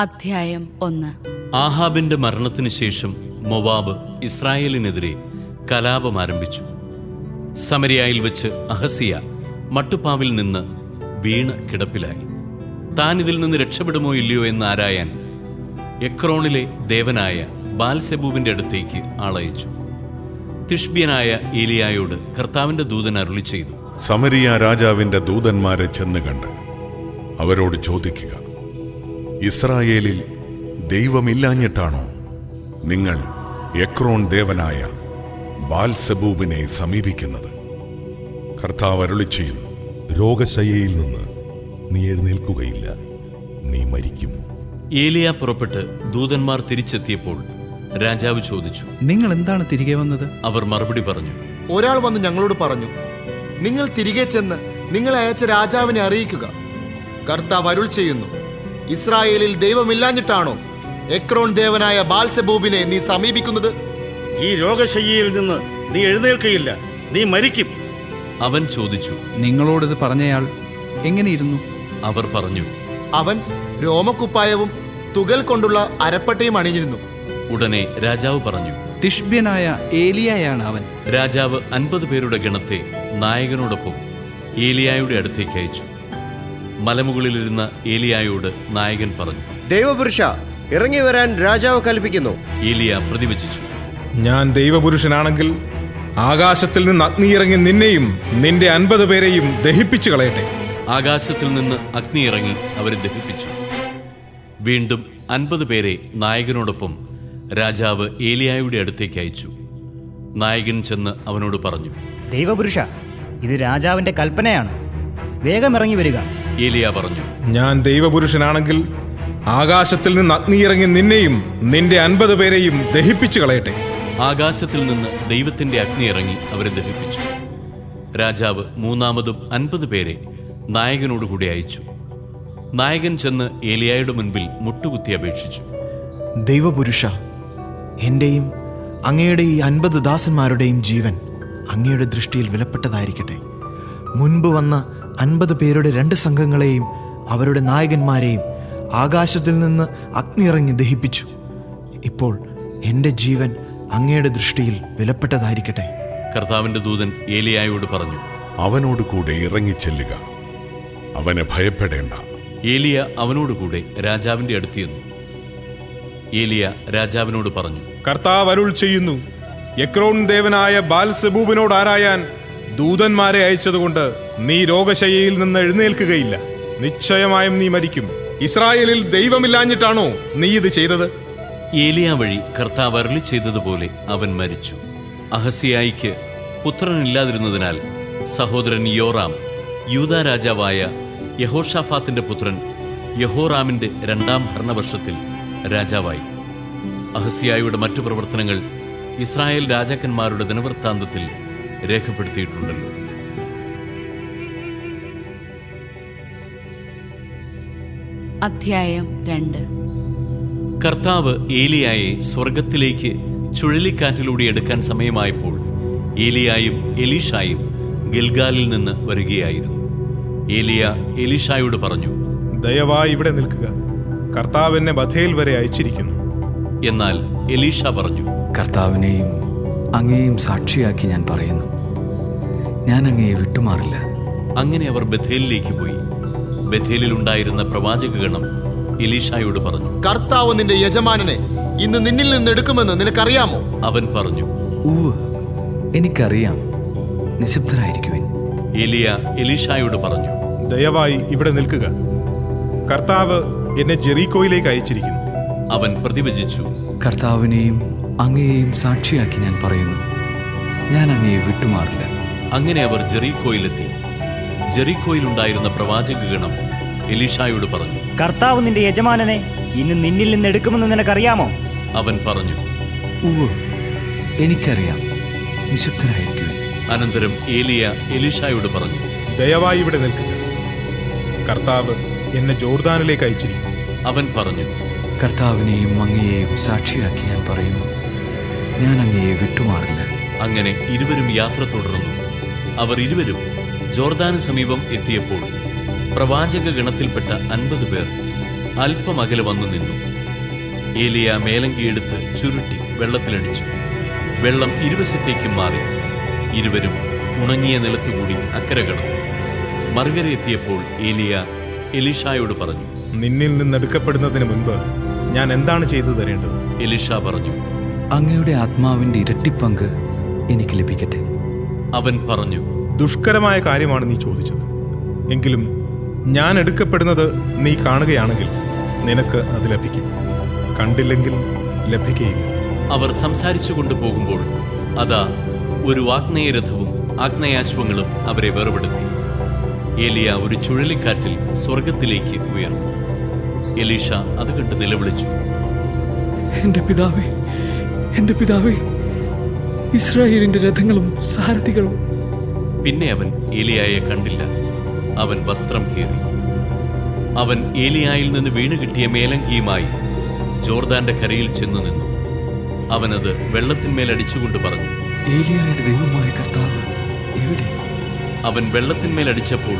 അധ്യായം 1. ആഹാബിന്റെ മരണത്തിനു ശേഷം മൊവാബ് ഇസ്രായേലിനെതിരെ കലാപം ആരംഭിച്ചു. സമരിയായിൽ വെച്ച് അഹസിയ മട്ടുപ്പാവിൽ നിന്ന് വീണ് കിടപ്പിലായി. താൻ ഇതിൽ നിന്ന് രക്ഷപ്പെടുമോ ഇല്ലയോ എന്ന് ആരായാൻ എക്രോണിലെ ദേവനായ ബാൽസെബൂബിന്റെ അടുത്തേക്ക് ആളയച്ചു. തിഷ്ബ്യനായ ഏലിയായോട് കർത്താവിന്റെ ദൂതൻ അരുളി ചെയ്തു, സമരിയ രാജാവിന്റെ ദൂതന്മാരെ ചെന്ന് കണ്ട് അവരോട് ചോദിക്കുക, ഇസ്രായേലിൽ ദൈവമില്ലാഞ്ഞിട്ടാണോ നിങ്ങൾ എക്രോൺ ദേവനായ ബാൽസെബൂബിനെ സമീപിക്കുന്നത്? കർത്താവ് അരുളി ചെയ്യുന്നു, രോഗശയ്യയിൽ നിന്ന് നീ എഴുന്നേൽക്കുകയില്ല, നീ മരിക്കും. ഏലിയ പുറപ്പെട്ട് ദൂതന്മാർ തിരിച്ചെത്തിയപ്പോൾ രാജാവ് ചോദിച്ചു, നിങ്ങൾ എന്താണ് തിരികെ വന്നത്? അവർ മറുപടി പറഞ്ഞു, ഒരാൾ വന്ന് ഞങ്ങളോട് പറഞ്ഞു, നിങ്ങൾ തിരികെ ചെന്ന് നിങ്ങളെ അയച്ച രാജാവിനെ അറിയിക്കുക, കർത്താവ് അരുൾ ചെയ്യുന്നു, ഇസ്രായേലിൽ ദൈവമില്ലാഞ്ഞിട്ടാണോ എക്രോൺ ദേവനായ ബാൽസെബൂബിനെ നീ സമീപിക്കുന്നത്? ഈ രോഗശയ്യയിൽ നിന്ന് നീ എഴുന്നേൽക്കയില്ല, നീ മരിക്കും. അവൻ ചോദിച്ചു, നിങ്ങളോടിത് പറഞ്ഞയാൾ എങ്ങനെയിരുന്നു? അവർ പറഞ്ഞു, അവൻ രോമക്കുപ്പായവും തുകൽ കൊണ്ടുള്ള അരപ്പട്ടയും അണിഞ്ഞിരുന്നു. ഉടനെ രാജാവ് പറഞ്ഞു, തിഷ്ബ്യനായ ഏലിയായാണ് അവൻ. രാജാവ് 50 പേരുടെ ഗണത്തെ നായകനോടൊപ്പം ഏലിയായുടെ അടുത്തേക്ക് അയച്ചു. മലമുകളിലിരുന്ന ഏലിയായോട് നായകൻ പറഞ്ഞു, ദൈവപുരുഷ, ഇറങ്ങി വരാൻ രാജാവ് കൽപ്പിക്കുന്നു. ഏലിയ പ്രതിവചിച്ചു, ഞാൻ ദൈവപുരുഷനാണെങ്കിൽ ആകാശത്തിൽ നിന്ന് അഗ്നി ഇറങ്ങി നിന്നെയും നിന്റെ 50 പേരെയും ദഹിപ്പിച്ചു കളയട്ടെ. ആകാശത്തിൽ നിന്ന് അഗ്നി ഇറങ്ങി അവരെ ദഹിപ്പിച്ചു. വീണ്ടും 50 പേരെ നായകനോടൊപ്പം രാജാവ് ഏലിയായുടെ അടുത്തേക്ക് അയച്ചു. നായകൻ ചെന്ന് അവനോട് പറഞ്ഞു, ദൈവപുരുഷ, ഇത് രാജാവിന്റെ കൽപ്പനയാണ്, വേഗം ഇറങ്ങി വരിക. ഏലിയ പറഞ്ഞു, ഞാൻ ദൈവപുരുഷനാണെങ്കിൽ ആകാശത്തിൽ നിന്ന് അഗ്നി ഇറങ്ങി നിന്നെയും നിന്റെ 50 പേരെയും ദഹിപ്പിച്ചു കളയട്ടെ. ആകാശത്തിൽ നിന്ന് ദൈവത്തിന്റെ അഗ്നി ഇറങ്ങി അവരെ ദഹിപ്പിച്ചു. രാജാവ് മൂന്നാമതും 50 പേരെ നായകനോടുകൂടി അയച്ചു. നായകൻ ചെന്ന് ഏലിയായുടെ മുൻപിൽ മുട്ടുകുത്തി അപേക്ഷിച്ചു, ദൈവപുരുഷ, എന്റെയും അങ്ങയുടെ ഈ 50 ദാസന്മാരുടെയും ജീവൻ അങ്ങയുടെ ദൃഷ്ടിയിൽ വിലപ്പെട്ടതായിരിക്കട്ടെ. മുൻപ് വന്ന 50 പേരുടെ 2 സംഘങ്ങളെയും അവരുടെ നായകന്മാരെയും ആകാശത്തിൽ നിന്ന് അഗ്നി ഇറങ്ങി ദഹിപ്പിച്ചു. ഇപ്പോൾ എൻ്റെ ജീവൻ അങ്ങയുടെ ദൃഷ്ടിയിൽ വിലപ്പെട്ടതായിരിക്കട്ടെ. കർത്താവിന്റെ ദൂതൻ ഏലിയായോട് പറഞ്ഞു, അവനോട് കൂടെ ഇറങ്ങിച്ചെല്ലുക, അവനെ ഭയപ്പെടേണ്ട. ഏലിയ അവനോടുകൂടെ രാജാവിന്റെ അടുത്ത് ചെന്നു. ഏലിയ രാജാവിനോട് പറഞ്ഞു, കർത്താവ് അരുൾ ചെയ്യുന്നു, എക്രോൺ ദേവനായ ബാൽസെബൂബിനോട് ആരായാൻ ദൂതന്മാരെ അയച്ചതുകൊണ്ട് നീ രോഗശയ്യയിൽ നിന്ന് എഴുന്നേൽക്കുകയില്ല, നിശ്ചയമായും നീ മരിക്കും. ഇസ്രായേലിൽ ദൈവമില്ലാഞ്ഞിട്ടാണോ നീ ഇത് ചെയ്തത്? ഏലിയ വഴി കർത്താവ് അരുളി ചെയ്തതുപോലെ അവൻ മരിച്ചു. അഹസിയായിക്ക് പുത്രനില്ലാതിരുന്നതിനാൽ സഹോദരൻ യോറാം യൂദാ രാജാവായ യഹോഷാഫാത്തിന്റെ പുത്രൻ യഹോറാമിന്റെ 2-ാം ഭരണവർഷത്തിൽ രാജാവായി. അഹസിയായുടെ മറ്റു പ്രവർത്തനങ്ങൾ ഇസ്രായേൽ രാജാക്കന്മാരുടെ ദിനവൃത്താന്തത്തിൽ രേഖപ്പെടുത്തിയിട്ടുണ്ടല്ലോ. അധ്യായം 2. കർത്താവ് ഏലിയായെ സ്വർഗത്തിലേക്ക് ചുഴലിക്കാറ്റിലൂടെ എടുക്കാൻ സമയമായപ്പോൾ ഏലിയായും എലീഷായും ഗിൽഗാലിൽ നിന്ന് വരികയായിരുന്നു. ഏലിയ എലീഷായോട് പറഞ്ഞു, ദയവായി ഇവിടെ നിൽക്കുക, കർത്താവ് എന്നെ ബഥേൽ വരെ അയച്ചിരിക്കുന്നു. എന്നാൽ എലീഷ പറഞ്ഞു, കർത്താവിനെയും അങ്ങയെയും സാക്ഷിയാക്കി ഞാൻ പറയുന്നു, ഞാൻ അങ്ങയെ വിട്ടുമാറില്ല. അങ്ങനെ അവർ ബഥേലിലേക്ക് പോയി. ബഥേലിലുണ്ടായിരുന്ന പ്രവാചകഗണം എലീഷായോട് പറഞ്ഞു, കർത്താവ് നിന്റെ യജമാനനെ ഇന്ന് നിന്നിൽ നിന്ന് എടുക്കുമെന്ന് നിനക്കറിയാമോ? അവൻ പറഞ്ഞു, ഉവ്വ്, എനിക്കറിയാം, നിശബ്ദരായിരിക്കുവിൻ. ഏലിയ എലീഷായോട് പറഞ്ഞു, ദയവായി ഇവിടെ നിൽക്കുക, കർത്താവ് എന്നെ ജെറീക്കോയിലേക്ക് അയച്ചിരിക്കുന്നു. അവൻ പ്രതിവചിച്ചു, കർത്താവിനെയും അങ്ങയെയും സാക്ഷിയാക്കി ഞാൻ പറയുന്നു, ഞാൻ അങ്ങയെ വിട്ടുമാറില്ല. അങ്ങനെ അവർ ജെറീക്കോയിലെത്തി. ജെറീക്കോയിലുണ്ടായിരുന്ന പ്രവാചകഗണം എലീഷായോട് പറഞ്ഞു, കർത്താവ് നിന്റെ യജമാനനെ ഇന്ന് നിന്നിൽ നിന്ന് എടുക്കുമെന്ന് നിനക്കറിയാമോ? അവൻ പറഞ്ഞു, ഉവ്വ്, എനിക്കറിയാം, നിശബ്ദരായിരിക്കുവിൻ. അനന്തരം ഏലിയ എലീഷായോട് പറഞ്ഞു, ദയവായി ഇവിടെ നിൽക്കുക, കർത്താവ് എന്നെ ജോർദാനിലേക്ക് അയച്ചിരിക്കുന്നു. അവൻ പറഞ്ഞു, കർത്താവിനെയും അങ്ങയെയും സാക്ഷിയാക്കി ഞാൻ പറയുന്നു, ഞാൻ അങ്ങയെ വിട്ടുമാറില്ല. അങ്ങനെ ഇരുവരും യാത്ര തുടർന്നു. അവർ ഇരുവരും ജോർദാന് സമീപം എത്തിയപ്പോൾ പ്രവാചക ഗണത്തിൽപ്പെട്ട 50 പേർ അല്പമകലെ വന്നു നിന്നു. ഏലിയ മേലങ്കിയെടുത്ത് ചുരുട്ടി വെള്ളത്തിലടിച്ചു. വെള്ളം ഇരുവശത്തേക്കും മാറി. ഇരുവരും ഉണങ്ങിയ നിലത്തുകൂടി അക്കരെ കടന്നു. മറുകര എത്തിയപ്പോൾ ഏലിയ എലീഷായോട് പറഞ്ഞു, നിന്നിൽ നിന്നെടുക്കപ്പെടുന്നതിന് മുൻപ് ഞാൻ എന്താണ് ചെയ്തു തരേണ്ടത്? എലീഷ പറഞ്ഞു, അങ്ങയുടെ ആത്മാവിൻ്റെ ഇരട്ടിപ്പങ്ക് എനിക്ക് ലഭിക്കട്ടെ. അവൻ പറഞ്ഞു, ദുഷ്കരമായ കാര്യമാണ് നീ ചോദിച്ചത്. എങ്കിലും ഞാൻ എടുക്കപ്പെടുന്നത് നീ കാണുകയാണെങ്കിൽ നിനക്ക് അത് ലഭിക്കും. കണ്ടില്ലെങ്കിൽ ലഭിക്കുകയില്ല. അവർ സംസാരിച്ചു കൊണ്ടുപോകുമ്പോൾ അതാ ഒരു ആഗ്നേയരഥവും ആഗ്നേയാശ്വങ്ങളും അവരെ വേർപെടുത്തി. ഏലിയ ഒരു ചുഴലിക്കാറ്റിൽ സ്വർഗത്തിലേക്ക് ഉയർന്നു. എലീഷ അത് കണ്ട് നിലവിളിച്ചു, എൻ്റെ പിതാവേ, എൻ്റെ പിതാവേ, ഇസ്രായേലിൻ്റെ രഥങ്ങളും സാരഥികളും. പിന്നെ അവൻ ഏലിയായെ കണ്ടില്ല. അവൻ വസ്ത്രം കീറി. അവൻ ഏലിയായിൽ നിന്ന് വീണ് കിട്ടിയ മേലങ്കിയുമായി ജോർദാന്റെ കരയിൽ ചെന്നു നിന്നു. അവനത് വെള്ളത്തിന്മേൽ അടിച്ചുകൊണ്ട് പറഞ്ഞു, ഏലിയായുടെ ദൈവമായ കർത്താവ് എവിടെ? അവൻ വെള്ളത്തിന്മേൽ അടിച്ചപ്പോൾ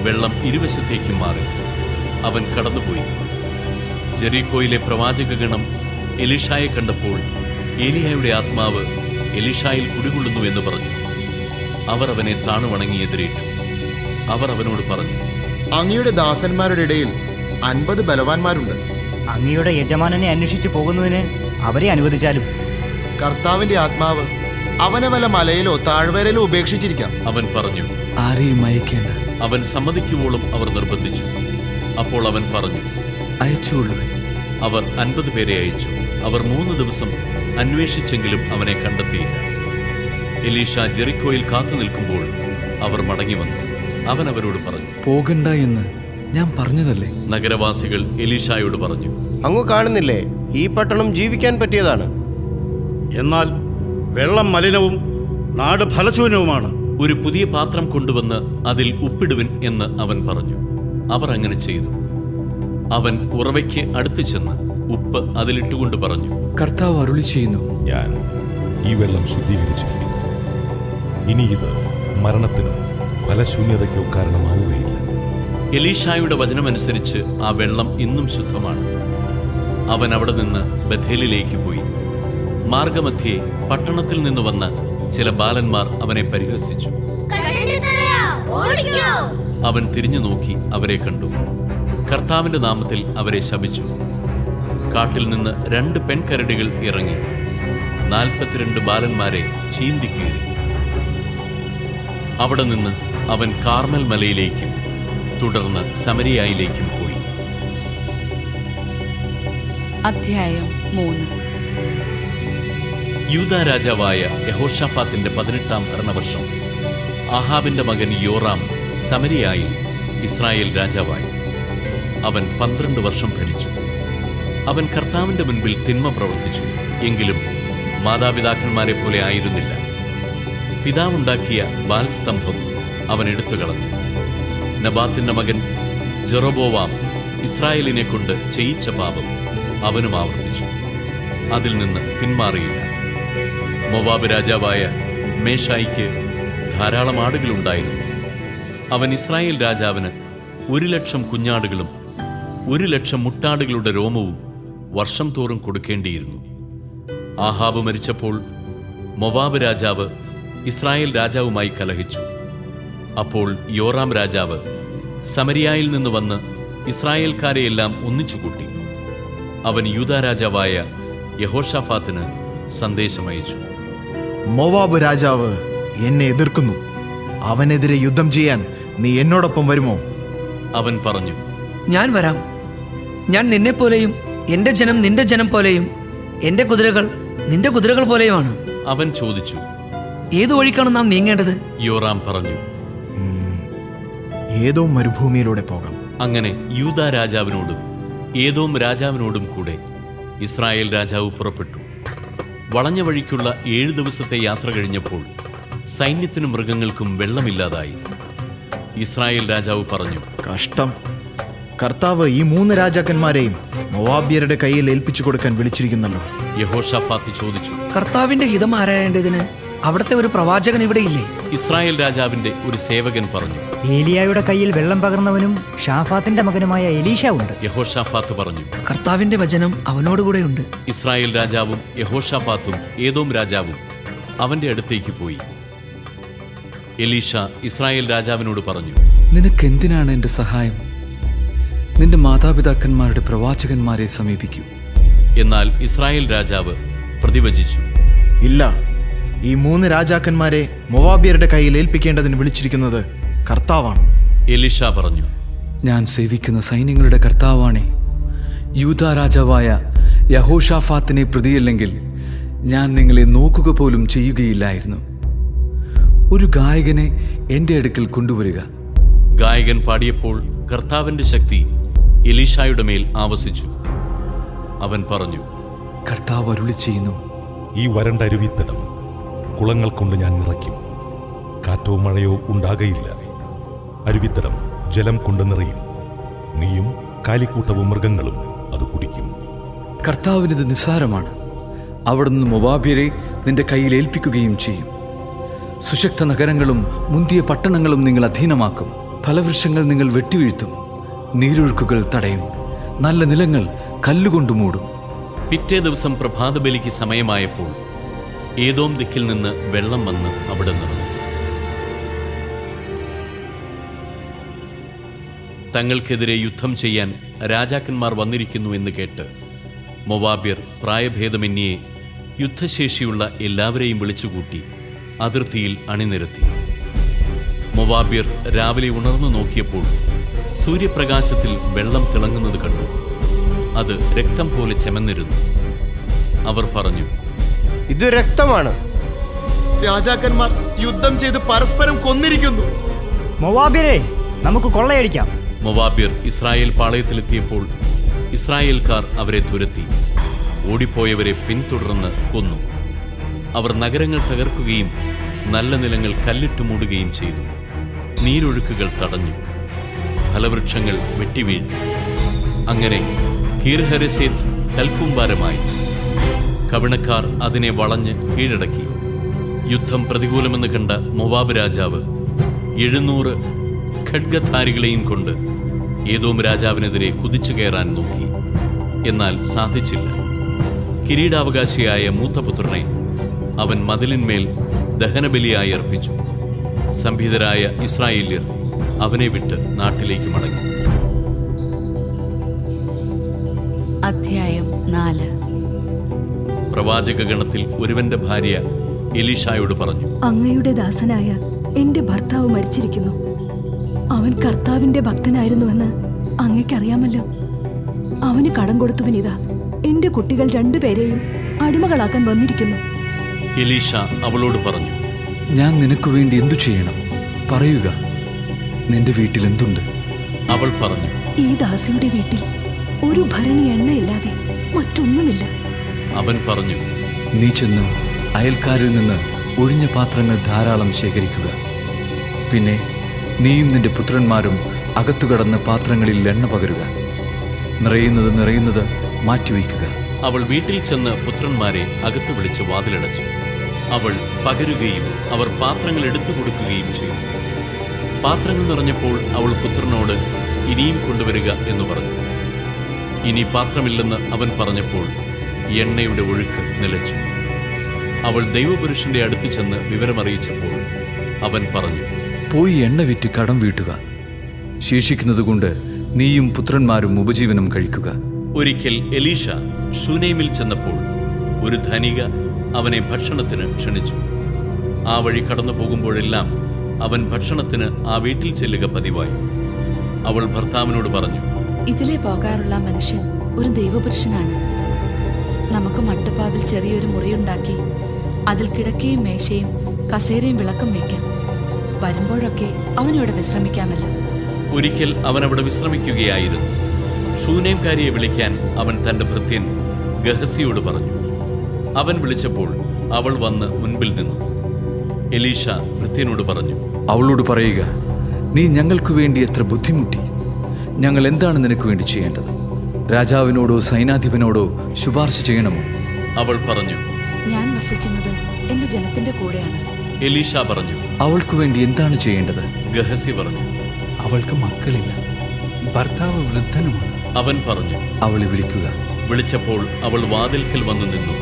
വെള്ളം ഇരുവശത്തേക്കും മാറി. അവൻ കടന്നുപോയി. ജെറീക്കോയിലെ പ്രവാചകഗണം എലീഷായെ കണ്ടപ്പോൾ ഏലിയായുടെ ആത്മാവ് എലീഷായിൽ കുടികൊള്ളുന്നു എന്ന് പറഞ്ഞു. അവർ അവനെ താണുവണങ്ങി എതിരേറ്റു. അവർ അവനോട് പറഞ്ഞു, അങ്ങയുടെ ദാസന്മാരുടെ ഇടയിൽ 50 ബലവാന്മാരുണ്ട്. അങ്ങയുടെ യജമാനനെ അന്വേഷിച്ചു പോകുന്നതിന് അവരെ അനുവദിച്ചാലും. കർത്താവിന്റെ ആത്മാവ് അവനെ വല്ല മലയിലോ താഴ്വരയിലോ ഉപേക്ഷിച്ചിരിക്കാം. അവൻ പറഞ്ഞു. ആരെയും അയക്കേണ്ട, അവൻ സമ്മതിക്കുവോളം അവർ നിർബന്ധിച്ചു. അപ്പോൾ അവൻ പറഞ്ഞു, അയച്ചുകൊള്ളുവേ. അവർ 50 പേരെ അയച്ചു. അവർ 3 ദിവസം അന്വേഷിച്ചെങ്കിലും അവനെ കണ്ടെത്തിയില്ല. എലീഷ ജെറിക്കോയിൽ കാത്തു നിൽക്കുമ്പോൾ അവർ മടങ്ങി വന്നു. അവൻ അവരോട് പറഞ്ഞു, പോകണ്ട എന്ന് ഞാൻ പറഞ്ഞതല്ലേ? നഗരവാസികൾ എലീഷായോട് പറഞ്ഞു, അങ്ങ് കാണുന്നില്ലേ, ഈ പട്ടണം ജീവിക്കാൻ പറ്റിയതാണ്. എന്നാൽ വെള്ളം മലിനവും നാട് ഫലശൂന്യവുമാണ്. ഒരു പുതിയ പാത്രം കൊണ്ടുവന്ന് അതിൽ ഉപ്പിടുവിൻ എന്ന് അവൻ പറഞ്ഞു. അവർ അങ്ങനെ ചെയ്തു. അവൻ ഉറവയ്ക്ക് അടുത്തു ചെന്ന് ഉപ്പ് അതിലിട്ടുകൊണ്ട് പറഞ്ഞു, കർത്താവ് അരുളി ചെയ്യുന്നു, ഞാൻ ഈ വെള്ളം ശുദ്ധീകരിച്ചിരിക്കുന്നു. ഇനി ഇത് മരണത്തിനോ ഫലശൂന്യതയ്ക്കോ കാരണമാവുകയില്ല. എലീഷായുടെ വചനമനുസരിച്ച് ആ വെള്ളം ഇന്നും ശുദ്ധമാണ്. അവൻ അവിടെ നിന്ന് ബഥേലിലേക്ക് പോയി. മാർഗമധ്യേ പട്ടണത്തിൽ നിന്ന് വന്ന ചില ബാലന്മാർ അവനെ പരിഹസിച്ചു. അവൻ തിരിഞ്ഞു നോക്കി അവരെ കണ്ടു. കർത്താവിന്റെ നാമത്തിൽ അവരെ ശപിച്ചു. കാട്ടിൽ നിന്ന് 2 പെൺകരടികൾ ഇറങ്ങി 42 ബാലന്മാരെ ചീന്തിക്കീറി. അവിടെ നിന്ന് അവൻ കാർമൽ മലയിലേക്കും തുടർന്ന് സമരിയായിലേക്കും പോയി. അധ്യായം 3. യൂദാ രാജാവായ യഹോഷാഫാത്തിന്റെ 18-ാം ഭരണവർഷം ആഹാബിന്റെ മകൻ യോറാം സമരിയായിൽ ഇസ്രായേൽ രാജാവായി. അവൻ 12 വർഷം ഭരിച്ചു. അവൻ കർത്താവിന്റെ മുൻപിൽ തിന്മ പ്രവർത്തിച്ചു. എങ്കിലും മാതാപിതാക്കന്മാരെ പോലെ ആയിരുന്നില്ല. പിതാവുണ്ടാക്കിയ ബാൽസ്തംഭം അവൻ എടുത്തുകളഞ്ഞു. നബാത്തിന്റെ മകൻ ജെറോബോവാം ഇസ്രായേലിനെ കൊണ്ട് ചെയ്യിച്ച പാപം അവനും ആവർത്തിച്ചു. അതിൽ നിന്ന് പിന്മാറിയില്ല. മോവാബ് രാജാവായ മേഷായിക്ക് ധാരാളം ആടുകളുണ്ടായിരുന്നു. അവൻ ഇസ്രായേൽ രാജാവിന് 100,000 കുഞ്ഞാടുകളും 100,000 മുട്ടാടുകളുടെ രോമവും വർഷം തോറും കൊടുക്കേണ്ടിയിരുന്നു. ആഹാബ് മരിച്ചപ്പോൾ മോവാബ് രാജാവ് ഇസ്രായേൽ രാജാവുമായി കലഹിച്ചു. അപ്പോൾ യോറാം രാജാവ് സമരിയായിൽ നിന്ന് വന്ന് ഇസ്രായേൽക്കാരെയെല്ലാം ഒന്നിച്ചുകൂട്ടി. അവൻ യൂദാ രാജാവായ യഹോഷാഫാത്തിന് സന്ദേശമയച്ചു. മോവാബ് രാജാവ് എന്നെ എതിർക്കുന്നു. അവനെതിരെ യുദ്ധം ചെയ്യാൻ നീ എന്നോടൊപ്പം വരുമോ? അവൻ പറഞ്ഞു, ഞാൻ വരാം. ഞാൻ നിന്നെപ്പോലെയും എൻ്റെ ജനം നിന്റെ ജനം പോലെയും എൻ്റെ കുതിരകൾ നിന്റെ കുതിരകൾ പോലെയുമാണ്. അവൻ ചോദിച്ചു, ഏതു വഴിക്കാണ് നാം നീങ്ങേണ്ടത്? യോറാം പറഞ്ഞു, ഏതോ മരുഭൂമിയിലൂടെ പോകാം. അങ്ങനെ യൂദാ രാജാവിനോടും ഏദോം രാജാവിനോടും കൂടെ ഇസ്രായേൽ രാജാവ് പുറപ്പെട്ടു. വളഞ്ഞ വഴിക്കുള്ള 7 ദിവസത്തെ യാത്ര കഴിഞ്ഞപ്പോൾ സൈന്യത്തിനും മൃഗങ്ങൾക്കും വെള്ളമില്ലാതായി. ഇസ്രായേൽ രാജാവ് പറഞ്ഞു, കഷ്ടം. കർത്താവ് ഈ 3 രാജാക്കന്മാരെയും മോവാബ്യരുടെ കയ്യിൽ ഏൽപ്പിച്ചു കൊടുക്കാൻ വിളിച്ചിരിക്കുന്നല്ലോ. യഹോഷാഫാത്ത് ചോദിച്ചു, കർത്താവിന്റെ ഹിതം ആരായേണ്ടതിന് അവിടുത്തെ ഒരു പ്രവാചകൻ ഇവിടെയില്ലേ? ഇസ്രായേൽ രാജാവിന്റെ ഒരു സേവകൻ പറഞ്ഞു. ഏലിയായുടെ കയ്യിൽ വെള്ളം പകർന്നവനും ഷാഫാത്തിന്റെ മകനുമായ എലീഷ ഉണ്ട്. യഹോഷാഫാത്ത് പറഞ്ഞു. കർത്താവിന്റെ വചനം അവനോടുകൂടെയുണ്ട്. ഇസ്രായേൽ രാജാവും യഹോഷാഫാത്തും ഏദോം രാജാവും അവന്റെ അടുത്തേക്ക് പോയി. എലീഷ ഇസ്രായേൽ രാജാവിനോട് പറഞ്ഞു, നിനക്കെന്തിനാണ് എൻ്റെ സഹായം? നിന്റെ മാതാപിതാക്കന്മാരുടെ പ്രവാചകന്മാരെ സമീപിക്കൂ. എന്നാൽ ഇസ്രായേൽ രാജാവ് പ്രതിവചിച്ചു, ഇല്ല, ഈ 3 രാജാക്കന്മാരെ മൊവാബിയരുടെ കയ്യിൽ ഏൽപ്പിക്കേണ്ടതിന് വിളിച്ചിരിക്കുന്നത് കർത്താവാണ്. എലീഷ പറഞ്ഞു, ഞാൻ സേവിക്കുന്ന സൈന്യങ്ങളുടെ കർത്താവാണേ, യൂദാ രാജാവായ യഹോഷാഫാത്തിനെ പ്രതിയല്ലെങ്കിൽ ഞാൻ നിങ്ങളെ നോക്കുക പോലും ചെയ്യുകയില്ലായിരുന്നു. ഒരു ഗായകനെ എൻ്റെ അടുക്കൽ കൊണ്ടുവരിക. ഗായകൻ പാടിയപ്പോൾ കർത്താവിന്റെ ശക്തി എലീഷായുടെ മേൽ ആവസിച്ചു. അവൻ പറഞ്ഞു, കർത്താവ് അരുളി ചെയ്യുന്നു, ഈ വരണ്ട അരുവിത്തടം കുളങ്ങൾ കൊണ്ട് ഞാൻ നിറയ്ക്കും. കാറ്റോ മഴയോ ഉണ്ടാകയില്ല. അരുവിത്തടം ജലം കൊണ്ട് നിറയും. നീയും കാലിക്കൂട്ടവും മൃഗങ്ങളും അത് കുടിക്കും. കർത്താവിനിത് നിസ്സാരമാണ്. അവിടുന്ന് മൊവാബ്യരെ നിന്റെ കയ്യിൽ ഏൽപ്പിക്കുകയും ചെയ്യും. സുശക്ത നഗരങ്ങളും മുന്തിയ പട്ടണങ്ങളും നിങ്ങൾ അധീനമാക്കും. ഫലവൃക്ഷങ്ങൾ നിങ്ങൾ വെട്ടിവീഴ്ത്തും. നീരൊഴുക്കുകൾ തടയും. നല്ല നിലങ്ങൾ കല്ലുകൊണ്ട് മൂടും. പിറ്റേ ദിവസം പ്രഭാതബലിക്ക് സമയമായപ്പോൾ ഏദോം ദിക്കിൽ നിന്ന് വെള്ളം വന്ന് അവിടെ നിന്നു. തങ്ങൾക്കെതിരെ യുദ്ധം ചെയ്യാൻ രാജാക്കന്മാർ വന്നിരിക്കുന്നു എന്ന് കേട്ട് മൊവാബ്യർ പ്രായഭേദമന്യേ യുദ്ധശേഷിയുള്ള എല്ലാവരെയും വിളിച്ചുകൂട്ടി അതിർത്തിയിൽ അണിനിരത്തി. മൊവാബ്യർ രാവിലെ ഉണർന്നു നോക്കിയപ്പോൾ സൂര്യപ്രകാശത്തിൽ വെള്ളം തിളങ്ങുന്നത് കണ്ടു. അത് രക്തം പോലെ ചെമന്നിരുന്നു. അവർ പറഞ്ഞു, ഇത് രക്തമാണ്. രാജാക്കന്മാർ യുദ്ധം ചെയ്ത് പരസ്പരം കൊന്നിരിക്കുന്നു. മൊവാബ്യരെ, നമുക്ക് കൊള്ളയടിക്കാം. മൊവാബ്യർ ഇസ്രായേൽ പാളയത്തിലെത്തിയപ്പോൾ ഇസ്രായേൽക്കാർ അവരെ തുരത്തി. ഓടിപ്പോയവരെ പിന്തുടർന്ന് കൊന്നു. അവർ നഗരങ്ങൾ തകർക്കുകയും നല്ല നിലങ്ങൾ കല്ലിട്ട് മൂടുകയും ചെയ്തു. നീരൊഴുക്കുകൾ തടഞ്ഞു. ഫലവൃക്ഷങ്ങൾ വെട്ടിവീഴ്ത്തി. അങ്ങനെ കീർഹരസേത്ത് കൽക്കൂമ്പാരമായി. കവിണക്കാർ അതിനെ വളഞ്ഞ് കീഴടക്കി. യുദ്ധം പ്രതികൂലമെന്ന് കണ്ട മൊവാബ് രാജാവ് 700 ഖഡ്ഗധാരികളെയും കൊണ്ട് ഏദോം രാജാവിനെതിരെ കുതിച്ചു കയറാൻ നോക്കി. എന്നാൽ സാധിച്ചില്ല. കിരീടാവകാശിയായ മൂത്തപുത്രനെ അവൻ മതിലിന്മേൽ ദഹനബലിയായി അർപ്പിച്ചു. സംഭിതരായ ഇസ്രായേല്യർ അവനെ വിട്ട് നാട്ടിലേക്ക് മടങ്ങി. അധ്യായം 4. പ്രവാചകഗണത്തിൽ ഒരുവന്റെ ഭാര്യ എലീഷായോട് പറഞ്ഞു, അങ്ങയുടെ ദാസനായ എന്റെ ഭർത്താവ് മരിച്ചിരിക്കുന്നു. അവൻ കർത്താവിന്റെ ഭക്തനായിരുന്നുവെന്ന് അങ്ങയ്ക്കറിയാമല്ലോ. അവന് കടം കൊടുത്തവനിതാ എന്റെ കുട്ടികൾ 2 പേരെയും അടിമകളാക്കാൻ വന്നിരിക്കുന്നു. എലീഷ അവളോട് പറഞ്ഞു, ഞാൻ നിനക്ക് വേണ്ടി എന്തു ചെയ്യണം? പറയുക, നിന്റെ വീട്ടിൽ എന്തുണ്ട്? അവൾ പറഞ്ഞു, ഈ ദാസിയുടെ വീട്ടിൽ ഒരു ഭരണി എണ്ണയില്ലാതെ മറ്റൊന്നുമില്ല. അവൻ പറഞ്ഞു, നീ ചെന്ന് അയൽക്കാരിൽ നിന്ന് ഒഴിഞ്ഞ പാത്രങ്ങൾ ധാരാളം ശേഖരിക്കുക. പിന്നെ നീയും നിന്റെ പുത്രന്മാരും അകത്തുകടന്ന് പാത്രങ്ങളിൽ എണ്ണ പകരുക. നിറയുന്നത് മാറ്റിവെക്കുക. അവൾ വീട്ടിൽ ചെന്ന് പുത്രന്മാരെ അകത്ത് വിളിച്ച് വാതിലടച്ചു. അവൾ പകരുകയും അവർ പാത്രങ്ങൾ എടുത്തു കൊടുക്കുകയും ചെയ്തു. പാത്രങ്ങൾ നിറഞ്ഞപ്പോൾ അവൾ പുത്രനോട് ഇനിയും കൊണ്ടുവരിക എന്ന് പറഞ്ഞു. ഇനി പാത്രമില്ലെന്ന് അവൻ പറഞ്ഞപ്പോൾ എണ്ണയുടെ ഒഴുക്ക് നിലച്ചു. അവൾ ദൈവപുരുഷന്റെ അടുത്ത് ചെന്ന് വിവരമറിയിച്ചപ്പോൾ അവൻ പറഞ്ഞു, പോയി എണ്ണ വിറ്റ് കടം വീട്ടുക. ശേഷിക്കുന്നതുകൊണ്ട് നീയും പുത്രന്മാരും ഉപജീവനം കഴിക്കുക. ഒരിക്കൽ എലീഷ ശൂനേമിൽ ചെന്നപ്പോൾ ഒരു ധനിക അവനെ ഭക്ഷണത്തിന് ക്ഷണിച്ചു. ആ വഴി കടന്നു പോകുമ്പോഴെല്ലാം അവൻ ഭക്ഷണത്തിന് ആ വീട്ടിൽ ചെല്ലുക പതിവായി. അവൾ ഭർത്താവിനോട് പറഞ്ഞു, ഇതിലെ പോകാറുള്ള മനുഷ്യൻ ഒരു ദൈവപുരുഷനാണ്. നമുക്ക് മട്ടുപ്പാവിൽ ചെറിയൊരു മുറിയുണ്ടാക്കി അതിൽ കിടക്കയും മേശയും കസേരയും വിളക്കും വയ്ക്കാം. വരുമ്പോഴൊക്കെ അവനിവിടെ വിശ്രമിക്കാമല്ലോ. ഒരിക്കൽ അവൻ അവിടെ വിശ്രമിക്കുകയായിരുന്നു. ശൂനേംകാരിയെ വിളിക്കാൻ അവൻ തന്റെ ഭൃത്യൻ ഗഹസിയോട് പറഞ്ഞു. അവൻ വിളിച്ചപ്പോൾ അവൾ വന്ന് മുൻപിൽ നിന്നു. എലീഷ ഭൃത്യനോട് പറഞ്ഞു, അവളോട് പറയുക, നീ ഞങ്ങൾക്ക് വേണ്ടി എത്ര ബുദ്ധിമുട്ടി. ഞങ്ങൾ എന്താണ് നിനക്ക് വേണ്ടി ചെയ്യേണ്ടത്? രാജാവിനോടോ സൈനാധിപനോടോ ശുപാർശ ചെയ്യണമോ? അവൾ പറഞ്ഞു, ഞാൻ വസിക്കുന്നത് എന്റെ ജനത്തിന്റെ കൂടെയാണ്. എലീഷ പറഞ്ഞു. അവൾക്കു വേണ്ടി എന്താണ് ചെയ്യേണ്ടത്? ഗഹസി പറഞ്ഞു. അവൾക്ക് മക്കളില്ല, ഭർത്താവ് വൃദ്ധനുമാണ്. അവൻ പറഞ്ഞു, അവളെ വിളിക്കുക. വിളിച്ചപ്പോൾ അവൾ വാതിൽക്കൽ വന്നു നിന്നു.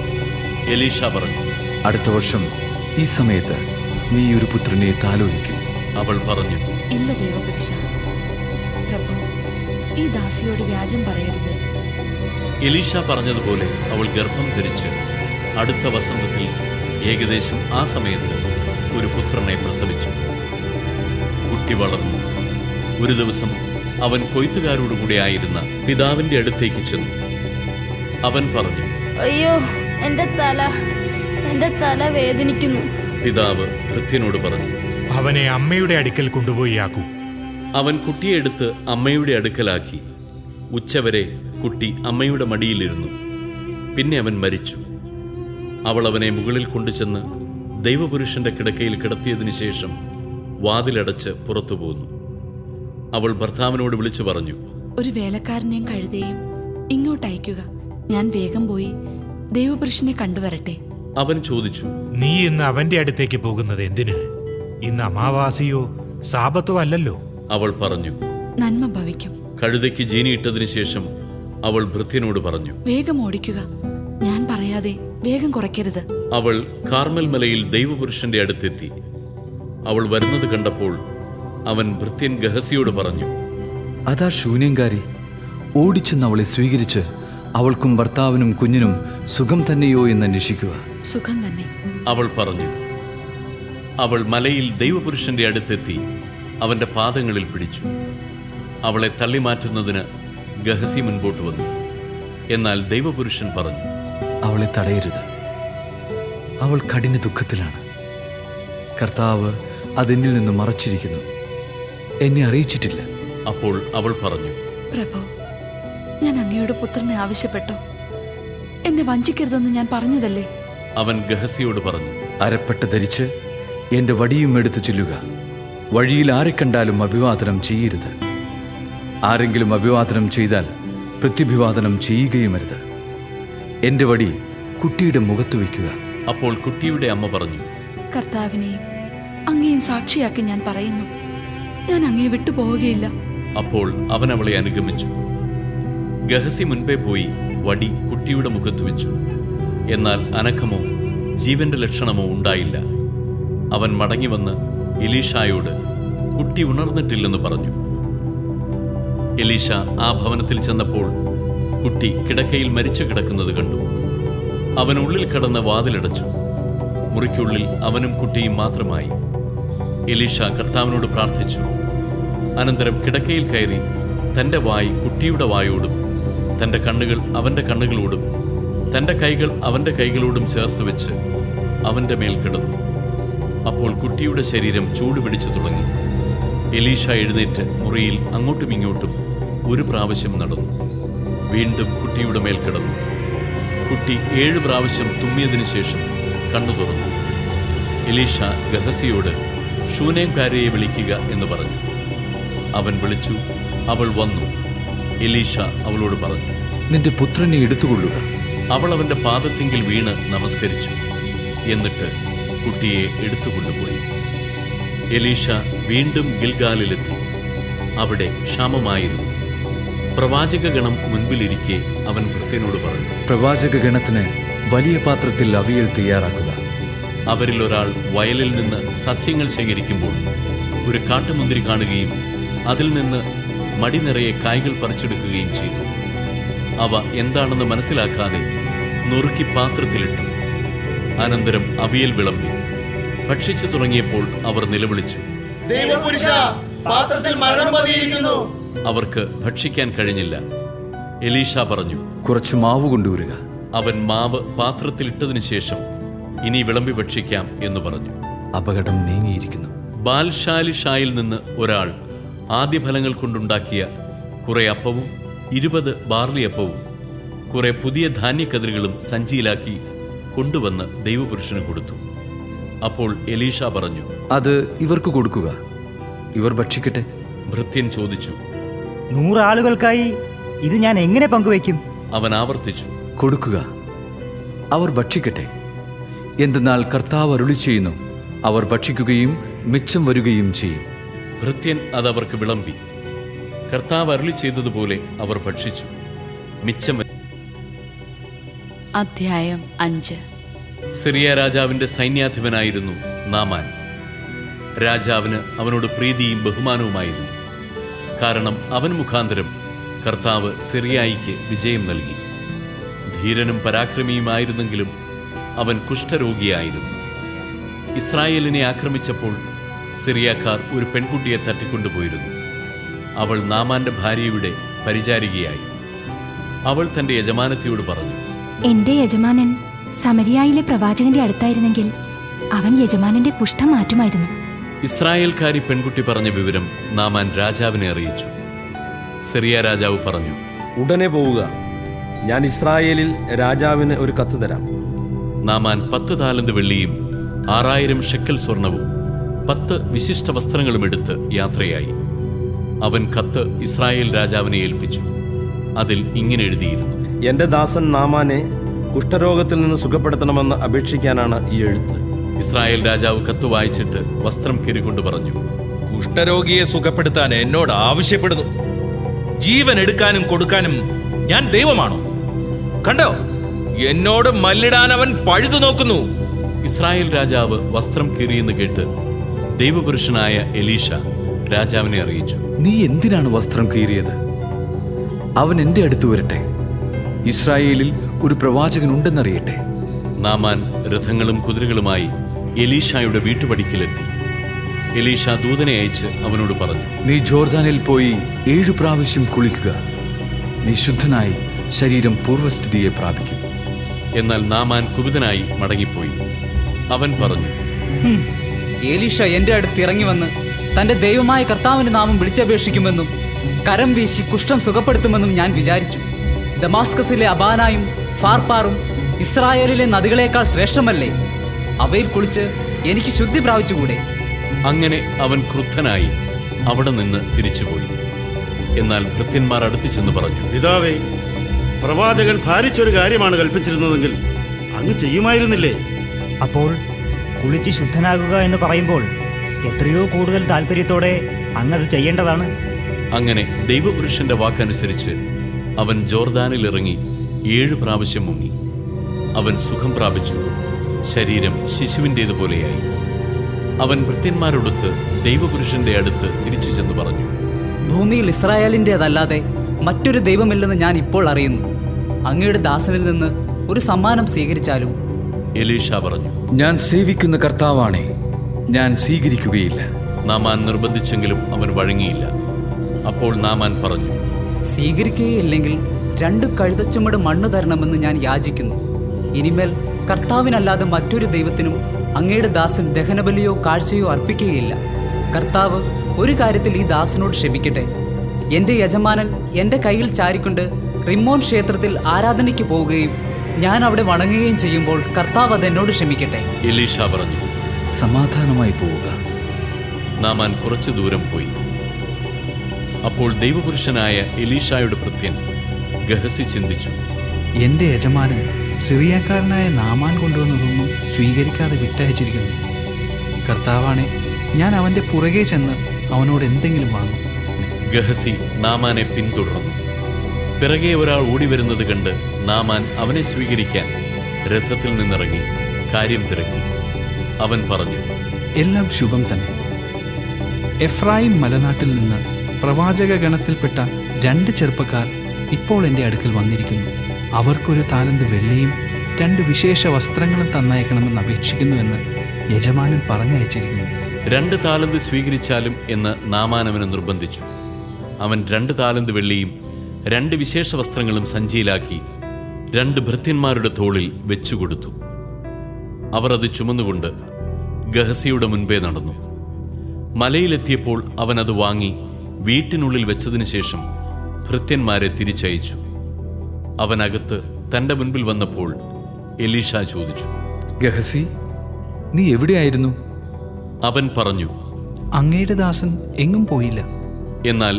എലീഷ പറഞ്ഞു, അടുത്ത വർഷം ഈ സമയത്ത് നീ ഒരു പുത്രനെ താലോലിക്കും. അവൾ പറഞ്ഞു, ഇല്ല ദേവപുരുഷ. പ്രഭു, ഈ ദാസിയോട് വ്യാജം പറയരുത്. എലീഷ പറഞ്ഞതുപോലെ അവൾ ഗർഭം ധരിച്ച് അടുത്ത വസന്തത്തിൽ ഏകദേശം ആ സമയത്ത് ഒരു പുത്രനെ പ്രസവിച്ചു. കുട്ടി വളർന്നു. ഒരു ദിവസം അവൻ കൊയ്ത്തുകാരോടുകൂടി ആയിരുന്ന പിതാവിന്റെ അടുത്തേക്ക് ചെന്നു. അവൻ പറഞ്ഞു, അയ്യോ, എന്റെ തല വേദനിക്കുന്നു. പിതാവ് ഭൃത്യനോട് പറഞ്ഞു, അവനെ അമ്മയുടെ അടുക്കൽ കൊണ്ടുപോയി ആക്കൂ. അവൻ കുട്ടിയെ എടുത്ത് അമ്മയുടെ അടുക്കലാക്കി. ഉച്ചവരെ കുട്ടി അമ്മയുടെ മടിയിലിരുന്നു. പിന്നെ അവൻ മരിച്ചു. അവൾ അവനെ മുകളിൽ കൊണ്ടുചെന്ന് ദൈവപുരുഷന്റെ കിടക്കയിൽ കിടത്തിയതിനു ശേഷം വാതിലടച്ച് പുറത്തു പോന്നു. അവൾ ഭർത്താവിനോട് വിളിച്ചു പറഞ്ഞു, ഒരു വേലക്കാരനെയും കഴുതയും ഇങ്ങോട്ടയക്കുക. ഞാൻ വേഗം പോയി ദൈവപുരുഷനെ കണ്ടുവരട്ടെ. അവൻ ചോദിച്ചു, നീ ഇന്ന് അവന്റെ അടുത്തേക്ക് പോകുന്നത് എന്തിന്? ഇന്ന് അമാവാസിയോ സാപത്തോ അല്ലല്ലോ. അവൾ പറഞ്ഞു, നന്മ ഭവിക്കും. കഴുതയ്ക്ക് ജീനിയിട്ടതിനു ശേഷം അവൾ ഭൃത്യനോട് പറഞ്ഞു, വേഗം ഓടിക്കുക. ഞാൻ പറയാതെ വേഗം കുറയ്ക്കരുത്. അവൾ കാർമൽ മലയിൽ ദൈവപുരുഷന്റെ അടുത്തെത്തി. അവൾ വരുന്നത് കണ്ടപ്പോൾ അവൻ ഭൃത്യൻ ഗഹസിയോട് പറഞ്ഞു, അതാ ശൂന്യങ്കാരി. ഓടിച്ചെന്ന് അവളെ സ്വീകരിച്ച് അവൾക്കും ഭർത്താവിനും കുഞ്ഞിനും സുഖം തന്നെയോ എന്ന് അന്വേഷിക്കുക. സുഖം തന്നെ. അവൾ പറഞ്ഞു. അവൾ മലയിൽ ദൈവപുരുഷന്റെ അടുത്തെത്തി അവന്റെ പാദങ്ങളിൽ പിടിച്ചു. അവളെ തള്ളിമാറ്റുന്നതിന് ഗഹസി മുൻപോട്ട് വന്നു. എന്നാൽ ദൈവപുരുഷൻ പറഞ്ഞു, അവളെ തടയരുത്. അവൾ കഠിന ദുഃഖത്തിലാണ്. കർത്താവ് അതെന്നിൽ നിന്ന് മറച്ചിരിക്കുന്നു, എന്നെ അറിയിച്ചിട്ടില്ല. അപ്പോൾ അവൾ പറഞ്ഞു, പ്രഭു, ഞാൻ അങ്ങയോട് പുത്രനെ ആവശ്യപ്പെട്ടോ? എന്നെ വഞ്ചിക്കരുതെന്ന് ഞാൻ പറഞ്ഞതല്ലേ? അവൻ ഗഹസിയോട് പറഞ്ഞു, അരപ്പട്ട ധരിച്ച് എൻ്റെ വടിയും എടുത്തു ചെല്ലുക. വഴിയിൽ ആരെ കണ്ടാലും അഭിവാദനം ചെയ്യരുത്. ആരെങ്കിലും അഭിവാദനം ചെയ്താൽ പ്രത്യഭിവാദനം ചെയ്യുകയുമരുത്. എൻ്റെ വടി കുട്ടിയുടെ മുഖത്ത് വയ്ക്കുക. അപ്പോൾ കുട്ടിയുടെ അമ്മ പറഞ്ഞു, കർത്താവിനെയും അങ്ങയും സാക്ഷിയാക്കി ഞാൻ പറയുന്നു, ഞാൻ അങ്ങയെ വിട്ടുപോവുകയില്ല. അപ്പോൾ അവൻ അവളെ അനുഗമിച്ചു. ഗഹസി മുൻപേ പോയി വടി കുട്ടിയുടെ മുഖത്ത് വെച്ചു. എന്നാൽ അനക്കമോ ജീവന്റെ ലക്ഷണമോ ഉണ്ടായില്ല. അവൻ മടങ്ങി വന്ന് എലീഷായോട് കുട്ടി ഉണർന്നിട്ടില്ലെന്ന് പറഞ്ഞു. എലീഷ ആ ഭവനത്തിൽ ചെന്നപ്പോൾ കുട്ടി കിടക്കയിൽ മരിച്ചു കിടക്കുന്നത് കണ്ടു. അവൻ ഉള്ളിൽ കടന്ന് വാതിലടച്ചു. മുറിക്കുള്ളിൽ അവനും കുട്ടിയും മാത്രമായി. എലീഷ കർത്താവിനോട് പ്രാർത്ഥിച്ചു. അനന്തരം കിടക്കയിൽ കയറി തൻ്റെ വായ് കുട്ടിയുടെ വായോടും തൻ്റെ കണ്ണുകൾ അവൻ്റെ കണ്ണുകളോടും തൻ്റെ കൈകൾ അവൻ്റെ കൈകളോടും ചേർത്ത് വെച്ച് അവൻ്റെ മേൽ കിടന്നു. അപ്പോൾ കുട്ടിയുടെ ശരീരം ചൂടുപിടിച്ചു തുടങ്ങി. എലീഷ എഴുന്നേറ്റ് മുറിയിൽ അങ്ങോട്ടും ഇങ്ങോട്ടും ഒരു പ്രാവശ്യം നടന്നു. വീണ്ടും കുട്ടിയുടെ മേൽ കിടന്നു. കുട്ടി 7 പ്രാവശ്യം തുമ്മിയതിനു ശേഷം കണ്ണു തുറന്നു. എലീഷ ഗഹസിയോട് ശൂനേംകാരിയെ വിളിക്കുക എന്ന് പറഞ്ഞു. അവൻ വിളിച്ചു. അവൾ വന്നു. എലീഷ അവളോട് പറഞ്ഞു, നിന്റെ പുത്രനെ എടുത്തുകൊള്ളുക. അവൾ അവന്റെ പാദത്തിങ്കിൽ വീണ് നമസ്കരിച്ചു. എന്നിട്ട് കുട്ടിയെ എടുത്തുകൊണ്ടുപോയി. എലീഷ വീണ്ടും ഗിൽഗാലിലെത്തി. അവിടെ ക്ഷാമമായിരുന്നു. പ്രവാചക ഗണം മുൻപിലിരിക്കെ അവൻ ഭൃത്യനോട് പറഞ്ഞു, പ്രവാചക ഗണത്തിന് വലിയ പാത്രത്തിൽ അവിയൽ തയ്യാറാക്കുക. അവരിൽ ഒരാൾ വയലിൽ നിന്ന് സസ്യങ്ങൾ ശേഖരിക്കുമ്പോൾ ഒരു കാട്ടുമുന്തിരി കാണുകയും അതിൽ നിന്ന് മടി നിറയെ കായ്കൾ പറിച്ചെടുക്കുകയും ചെയ്തു. അവ എന്താണെന്ന് മനസ്സിലാക്കാതെ നുറുക്കി പാത്രത്തിലിട്ടു. അനന്തരം അവിയൽ വിളമ്പി. ഭക്ഷിച്ചു തുടങ്ങിയപ്പോൾ അവർ നിലവിളിച്ചു, അവർക്ക് ഭക്ഷിക്കാൻ കഴിഞ്ഞില്ല. എലീഷ പറഞ്ഞു, കുറച്ച് മാവ് കൊണ്ടുവരിക. അവൻ മാവ് പാത്രത്തിലിട്ടതിനു ശേഷം ഇനി വിളമ്പി ഭക്ഷിക്കാം എന്ന് പറഞ്ഞു. അപകടം നീങ്ങിയിരിക്കുന്നു. ബാൽശാലിഷായിൽ നിന്ന് ഒരാൾ ആദ്യഫലങ്ങൾ കൊണ്ടുണ്ടാക്കിയ കുറെ അപ്പവും 20 ബാർലി അപ്പവും കുറെ പുതിയ ധാന്യക്കതിരുകളും സഞ്ചിയിലാക്കി കൊണ്ടുവന്ന് ദൈവപുരുഷന് കൊടുത്തു. അപ്പോൾ എലീഷ പറഞ്ഞു, അത് ഇവർക്ക് കൊടുക്കുക, ഇവർ ഭക്ഷിക്കട്ടെ. ഭൃത്യൻ ചോദിച്ചു, 100 ആളുകൾക്കായി ഇത് ഞാൻ എങ്ങനെ പങ്കുവയ്ക്കും? അവൻ ആവർത്തിച്ചു, കൊടുക്കുക, അവർ ഭക്ഷിക്കട്ടെ. എന്തെന്നാൽ കർത്താവ് അരുളി ചെയ്യുന്നു, അവർ ഭക്ഷിക്കുകയും മിച്ചം വരികയും ചെയ്യും. ഭൃത്യൻ അതവർക്ക് വിളമ്പി. കർത്താവ് അരുളി ചെയ്തതുപോലെ അവർ ഭക്ഷിച്ചു, മിച്ചം വരി. അധ്യായം 5. സിറിയ രാജാവിന്റെ സൈന്യാധിപനായിരുന്നു നാമാൻ. രാജാവിന് അവനോട് പ്രീതിയും ബഹുമാനവുമായിരുന്നു. കാരണം അവൻ മുഖാന്തരം കർത്താവ് സിറിയായിക്ക് വിജയം നൽകി. ധീരനും പരാക്രമിയുമായിരുന്നെങ്കിലും അവൻ കുഷ്ഠരോഗിയായിരുന്നു. ഇസ്രായേലിനെ ആക്രമിച്ചപ്പോൾ സിറിയക്കാർ ഒരു പെൺകുട്ടിയെ തട്ടിക്കൊണ്ടുപോയിരുന്നു. അവൾ നാമാന്റെ ഭാര്യയുടെ പരിചാരികയായി. അവൾ തന്റെ യജമാനത്തിയോട് പറഞ്ഞു, എന്റെ യജമാനൻ സമരിയായിലെ പ്രവാചകന്റെ അടുത്തായിരുന്നെങ്കിൽ അവൻ യജമാനന്റെ കുഷ്ഠം മാറ്റുമായിരുന്നു. ഇസ്രായേൽക്കാരി പെൺകുട്ടി പറഞ്ഞ വിവരം നാമാൻ രാജാവിനെ അറിയിച്ചു. സിറിയ രാജാവ് പറഞ്ഞു, ഉടനെ പോവുക, ഞാൻ ഇസ്രായേലിൽ രാജാവിന് ഒരു കത്ത് തരാം. നാമാൻ 10 താലന്ത് വെള്ളിയും 6000 ഷെക്കൽ സ്വർണവും 10 വിശിഷ്ട വസ്ത്രങ്ങളും എടുത്ത് യാത്രയായി. അവൻ കത്ത് ഇസ്രായേൽ രാജാവിനെ ഏൽപ്പിച്ചു. അതിൽ ഇങ്ങനെ എഴുതിയിരുന്നു: എന്റെ ദാസൻ നാമാനെ കുഷ്ഠരോഗത്തിൽ നിന്ന് സുഖപ്പെടുത്തണമെന്ന് അപേക്ഷിക്കാനാണ് ഈ എഴുത്ത്. ഇസ്രായേൽ രാജാവ് കത്ത് വായിച്ചിട്ട് വസ്ത്രം കീറിക്കൊണ്ട് പറഞ്ഞു, കുഷ്ഠരോഗിയെ സുഖപ്പെടുത്താൻ എന്നോട് ആവശ്യപ്പെടുന്നു. ജീവൻ എടുക്കാനും കൊടുക്കാനും ഞാൻ ദൈവമാണോ? കണ്ടോ, എന്നോട് മല്ലിടാൻ അവൻ പഴുതു നോക്കുന്നു. ഇസ്രായേൽ രാജാവ് വസ്ത്രം കീറിയെന്ന് കേട്ട് ദൈവപുരുഷനായ എലീഷ രാജാവിനെ അറിയിച്ചു. നീ എന്തിനാണ് വസ്ത്രം കീറിയത്? അവൻ എൻ്റെ അടുത്ത് വരട്ടെ, ഇസ്രായേലിൽ ഒരു പ്രവാചകൻ ഉണ്ടെന്നറിയട്ടെ. നാമാൻ രഥങ്ങളും കുതിരകളുമായി എലീഷായുടെ വീട്ടുപടിക്കലെത്തി. എലീഷ ദൂതനെ അയച്ച് അവനോട് പറഞ്ഞു, നീ ജോർദാനിൽ പോയി 7 പ്രാവശ്യം കുളിക്കുക, നീ ശുദ്ധനായി ശരീരം പൂർവ്വസ്ഥിതിയെ പ്രാപിക്കും. എന്നാൽ നാമാൻ കുപിതനായി മടങ്ങിപ്പോയി. അവൻ പറഞ്ഞു, ഏലീഷ എന്റെ അടുത്ത് ഇറങ്ങി വന്ന് തന്റെ ദൈവമായ കർത്താവിന്റെ നാമം വിളിച്ചപേക്ഷിക്കുമെന്നും കരം വീശി കുഷ്ഠം സുഖപ്പെടുത്തുമെന്നും ഞാൻ വിചാരിച്ചു. ദമാസ്കസിലെ അബാനായും ഫാർപ്പാറും ഇസ്രായേലിലെ നദികളേക്കാൾ ശ്രേഷ്ഠമല്ലേ? അവയിൽ കുളിച്ച് എനിക്ക് ശുദ്ധി പ്രാപിച്ചുകൂടെ? അങ്ങനെ അവൻ ക്രുദ്ധനായി അവിടെ നിന്ന് തിരിച്ചുപോയി. എന്നാൽ ഭൃത്യന്മാർ അടുത്തു ചെന്ന് പറഞ്ഞു, പിതാവേ, പ്രവാചകൻ ഭാരിച്ചൊരു കാര്യമാണ് കൽപ്പിച്ചിരുന്നതെങ്കിൽ അങ്ങ് ചെയ്യുമായിരുന്നില്ലേ? അപ്പോൾ കുളിച്ച് ശുദ്ധനാകുക എന്ന് പറയുമ്പോൾ എത്രയോ കൂടുതൽ താല്പര്യത്തോടെ അങ്ങത് ചെയ്യേണ്ടതാണ്. അങ്ങനെ ദൈവപുരുഷന്റെ വാക്കനുസരിച്ച് അവൻ ജോർദാനിൽ ഇറങ്ങി 7 പ്രാവശ്യം മുങ്ങി. അവൻ സുഖം പ്രാപിച്ചു, ശരീരം ശിശുവിൻ്റേതുപോലെയായി. അവൻ ഭൃത്യന്മാരോടൊത്ത് ദൈവപുരുഷന്റെ അടുത്ത് തിരിച്ചു ചെന്ന് പറഞ്ഞു, ഭൂമിയിൽ ഇസ്രായേലിൻ്റേതല്ലാതെ മറ്റൊരു ദൈവമില്ലെന്ന് ഞാൻ ഇപ്പോൾ അറിയുന്നു. അങ്ങയുടെ ദാസനിൽ നിന്ന് ഒരു സമ്മാനം സ്വീകരിച്ചാലും. എലീഷ പറഞ്ഞു, ഞാൻ സേവിക്കുന്ന കർത്താവാണേ, ഞാൻ സ്വീകരിക്കുകയില്ല. നാമാൻ നിർബന്ധിച്ചെങ്കിലും അവൻ വഴങ്ങിയില്ല. അപ്പോൾ നാമാൻ പറഞ്ഞു, സ്വീകരിക്കുകയില്ലെങ്കിൽ 2 കഴുതച്ചുമട് മണ്ണ് തരണമെന്ന് ഞാൻ യാചിക്കുന്നു. ഇനിമേൽ കർത്താവിനല്ലാതെ മറ്റൊരു ദൈവത്തിനും അങ്ങയുടെ ദാസൻ ദഹനബലിയോ കാഴ്ചയോ അർപ്പിക്കുകയില്ല. കർത്താവ് ഒരു കാര്യത്തിൽ ഈ ദാസനോട് ക്ഷമിക്കട്ടെ. എൻ്റെ യജമാനൻ എൻ്റെ കയ്യിൽ ചാരിക്കൊണ്ട് റിമ്മോൻ ക്ഷേത്രത്തിൽ ആരാധനയ്ക്ക് പോവുകയും ഞാൻ അവിടെ വണങ്ങുകയും ചെയ്യുമ്പോൾ കർത്താവ് അതെന്നോട് ക്ഷമിക്കട്ടെ. എലീഷ പറഞ്ഞു, സമാധാനമായി പോവുക. നാമാൻ കുറച്ചു ദൂരം പോയി. അപ്പോൾ ദൈവപുരുഷനായ എലീഷായുടെ ഭൃത്യൻ ഗഹസി ചിന്തിച്ചു, എൻ്റെ യജമാനൻ സിറിയക്കാരനായ നാമാൻ കൊണ്ടുവന്നതൊന്നും സ്വീകരിക്കാതെ വിട്ടയച്ചിരിക്കുന്നു. കർത്താവാണെ, ഞാൻ അവൻ്റെ പുറകെ ചെന്ന് അവനോട് എന്തെങ്കിലും വാങ്ങും. ഗഹസി നാമാനെ പിന്തുടർന്നു. പിറകെ ഒരാൾ ഓടിവരുന്നത് കണ്ട് നാമാൻ അവനെ സ്വീകരിക്കാൻ രഥത്തിൽ നിന്നിറങ്ങി കാര്യം തിരക്കി. അവൻ പറഞ്ഞു, എല്ലാം ശുഭം തന്നെ. എഫ്രായിം മലനാട്ടിൽ നിന്ന് പ്രവാചക ഗണത്തിൽപ്പെട്ട 2 ചെറുപ്പക്കാർ ഇപ്പോൾ എൻ്റെ അടുക്കൽ വന്നിരിക്കുന്നു. അവർക്കൊരു താലന്ത് വെള്ളിയും 2 വിശേഷ വസ്ത്രങ്ങളും തന്നയക്കണമെന്ന് അപേക്ഷിക്കുന്നുവെന്ന് യജമാനൻ പറഞ്ഞയച്ചിരിക്കുന്നു. 2 താലന്ത് സ്വീകരിച്ചാലും എന്ന് നാമാൻ അവനെ നിർബന്ധിച്ചു. അവൻ 2 താലന്ത് വെള്ളിയും 2 വിശേഷ വസ്ത്രങ്ങളും സഞ്ചിയിലാക്കി 2 ഭൃത്യന്മാരുടെ തോളിൽ വെച്ചുകൊടുത്തു. അവർ അത് ചുമന്നുകൊണ്ട് ഗഹസിയുടെ മുൻപേ നടന്നു. മലയിലെത്തിയപ്പോൾ അവൻ അത് വാങ്ങി വീട്ടിനുള്ളിൽ വെച്ചതിനു ശേഷം ഭൃത്യന്മാരെ തിരിച്ചയച്ചു. അവനകത്ത് തൻ്റെ മുൻപിൽ വന്നപ്പോൾ എലീഷ ചോദിച്ചു, ഗഹസി, നീ എവിടെയായിരുന്നു? അവൻ പറഞ്ഞു, അങ്ങയുടെ ദാസൻ എങ്ങും പോയില്ല. എന്നാൽ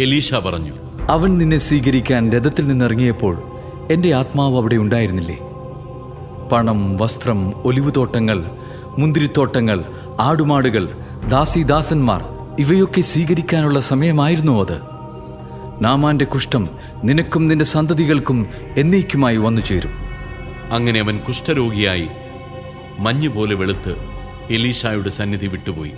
എലീഷ പറഞ്ഞു, അവൻ നിന്നെ സ്വീകരിക്കാൻ രഥത്തിൽ നിന്നിറങ്ങിയപ്പോൾ എൻ്റെ ആത്മാവ് അവിടെ ഉണ്ടായിരുന്നില്ലേ? പണം, വസ്ത്രം, ഒലിവുതോട്ടങ്ങൾ, മുന്തിരിത്തോട്ടങ്ങൾ, ആടുമാടുകൾ, ദാസീദാസന്മാർ ഇവയൊക്കെ സ്വീകരിക്കാനുള്ള സമയമായിരുന്നു അത്. നാമാന്റെ കുഷ്ഠം നിനക്കും നിന്റെ സന്തതികൾക്കും എന്നേക്കുമായി വന്നു ചേരും. അങ്ങനെ അവൻ കുഷ്ഠരോഗിയായി മഞ്ഞുപോലെ വെളുത്ത് എലീശായുടെ സന്നിധി വിട്ടുപോയി.